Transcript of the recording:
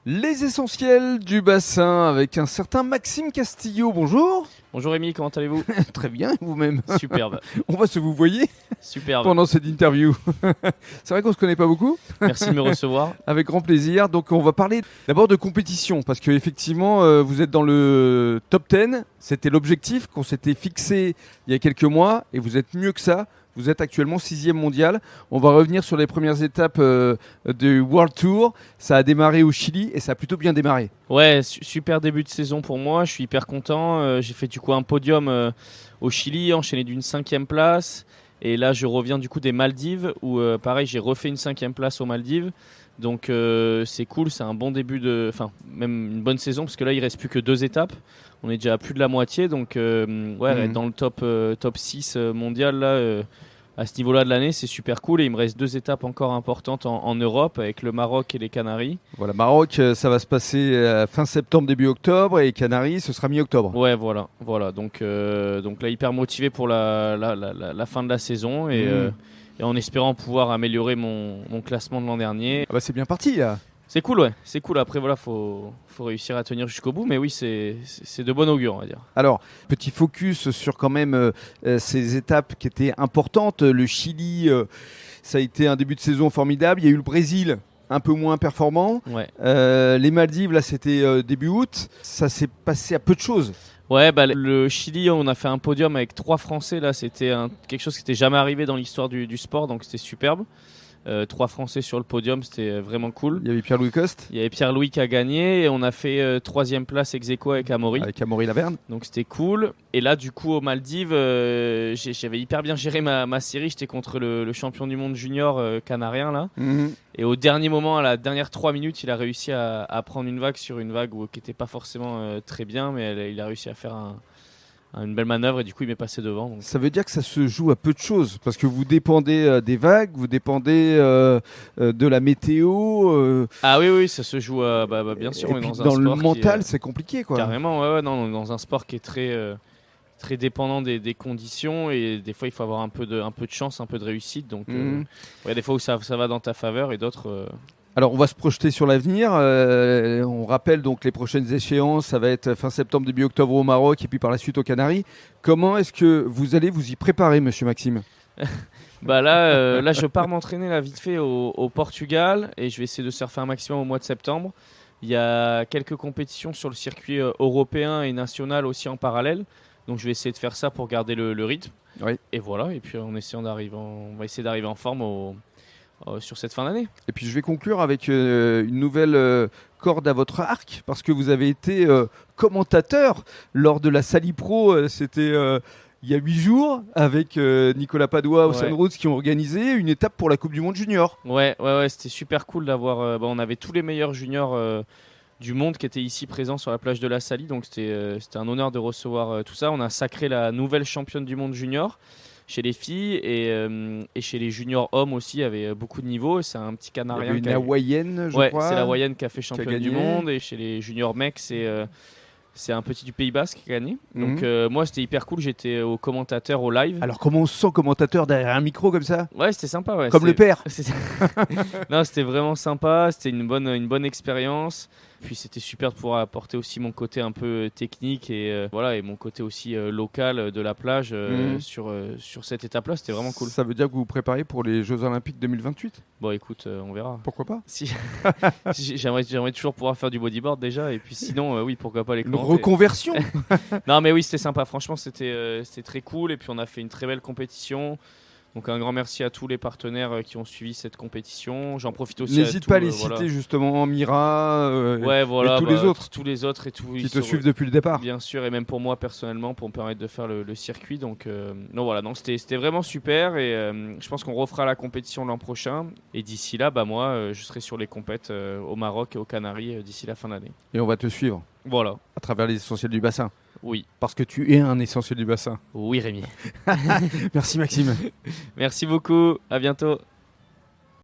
Les essentiels du bassin avec un certain Maxime Castillo. Bonjour. Bonjour Rémi, comment allez-vous? Très bien, vous-même. Superbe. On va se vous voyez Superbe. pendant cette interview. C'est vrai qu'on se connaît pas beaucoup. Merci de me recevoir. Avec grand plaisir. Donc on va parler d'abord de compétition parce que effectivement vous êtes dans le top 10. C'était l'objectif qu'on s'était fixé il y a quelques mois et vous êtes mieux que ça. Vous êtes actuellement 6e mondial. On va revenir sur les premières étapes du World Tour. Ça a démarré au Chili et ça a plutôt bien démarré. Ouais, super début de saison pour moi. Je suis hyper content. J'ai fait du coup un podium au Chili, enchaîné d'une 5e place. Et là, je reviens du coup des Maldives où pareil, j'ai refait une 5e place aux Maldives. Donc c'est cool, c'est un bon début même une bonne saison parce que là, il reste plus que 2 étapes. On est déjà à plus de la moitié. Donc être dans le top 6 mondial là. À ce niveau-là de l'année, c'est super cool et il me reste 2 étapes encore importantes en Europe avec le Maroc et les Canaries. Voilà, Maroc, ça va se passer fin septembre, début octobre et Canaries, ce sera mi-octobre. Ouais, voilà. Donc là, hyper motivé pour la fin de la saison et en espérant pouvoir améliorer mon classement de l'an dernier. Ah bah c'est bien parti là. C'est cool, ouais. C'est cool. Après, voilà, faut réussir à tenir jusqu'au bout. Mais oui, c'est de bon augure, on va dire. Alors, petit focus sur quand même ces étapes qui étaient importantes. Le Chili, ça a été un début de saison formidable. Il y a eu le Brésil, un peu moins performant. Ouais. Les Maldives, là, c'était début août. Ça s'est passé à peu de choses. Ouais, le Chili, on a fait un podium avec 3 Français. Là, c'était quelque chose qui n'était jamais arrivé dans l'histoire du sport. Donc, c'était superbe. 3 Français sur le podium, c'était vraiment cool. Il y avait Pierre-Louis Coste. Il y avait Pierre-Louis qui a gagné et on a fait 3e place ex aequo avec Amaury. Avec Amaury Laverne. Donc c'était cool. Et là, du coup, aux Maldives, j'avais hyper bien géré ma série. J'étais contre le champion du monde junior canarien là. Et au dernier moment, à la dernière 3 minutes, il a réussi à prendre une vague sur une vague qui n'était pas forcément très bien, mais il a réussi à faire une belle manœuvre et du coup il m'est passé devant. Donc. Ça veut dire que ça se joue à peu de choses parce que vous dépendez des vagues, vous dépendez de la météo. Ah oui, ça se joue bien sûr. Et on est puis dans un dans sport le mental, c'est compliqué quoi. Carrément, ouais, non, dans un sport qui est très dépendant des conditions et des fois il faut avoir un peu de chance, un peu de réussite. Donc des fois où ça va dans ta faveur et d'autres. Alors, on va se projeter sur l'avenir. On rappelle donc les prochaines échéances. Ça va être fin septembre, début octobre au Maroc et puis par la suite aux Canaries. Comment est-ce que vous allez vous y préparer, monsieur Maxime ? Là, je pars m'entraîner là, vite fait au Portugal et je vais essayer de surfer un maximum au mois de septembre. Il y a quelques compétitions sur le circuit européen et national aussi en parallèle. Donc, je vais essayer de faire ça pour garder le rythme. Oui. Et voilà. Et puis, on va essayer d'arriver en forme sur cette fin d'année. Et puis je vais conclure avec une nouvelle corde à votre arc parce que vous avez été commentateur lors de la Sali Pro. C'était il y a 8 jours avec Nicolas Padois au Sunroots qui ont organisé une étape pour la Coupe du Monde Junior. Ouais, c'était super cool d'avoir. On avait tous les meilleurs juniors du monde qui étaient ici présents sur la plage de la Sali. Donc c'était un honneur de recevoir tout ça. On a sacré la nouvelle championne du monde junior chez les filles et chez les juniors hommes aussi, il y avait beaucoup de niveaux. C'est un petit Canarien. Il y avait une hawaïenne, je crois. C'est la hawaïenne qui a fait championne du monde. Et chez les juniors mecs, c'est un petit du Pays Basque qui a gagné. Donc moi, c'était hyper cool. J'étais au commentateur au live. Alors comment on se sent commentateur derrière un micro comme ça ? Ouais, c'était sympa. Ouais. Comme le père. Non, c'était vraiment sympa. C'était une bonne expérience. Puis c'était super de pouvoir apporter aussi mon côté un peu technique et mon côté aussi local de la plage sur cette étape-là. C'était vraiment cool. Ça veut dire que vous vous préparez pour les Jeux Olympiques 2028 ? Bon, écoute, on verra. Pourquoi pas ? Si. J'aimerais toujours pouvoir faire du bodyboard déjà. Et puis sinon, oui, pourquoi pas les commenter. Une reconversion. Non, mais oui, c'était sympa. Franchement, c'était très cool. Et puis on a fait une très belle compétition. Donc un grand merci à tous les partenaires qui ont suivi cette compétition. J'en profite aussi. N'hésite pas à les citer justement, Mira et tous les autres. Tous les autres et tout. Qui te suivent depuis le départ. Bien sûr, et même pour moi personnellement, pour me permettre de faire le circuit. Donc c'était vraiment super et je pense qu'on refera la compétition l'an prochain. Et d'ici là, moi, je serai sur les compètes au Maroc et aux Canaries d'ici la fin d'année. Et on va te suivre. Voilà. À travers les essentiels du bassin. Oui. Parce que tu es un essentiel du bassin. Oui, Rémi. Merci Maxime. Merci beaucoup. À bientôt.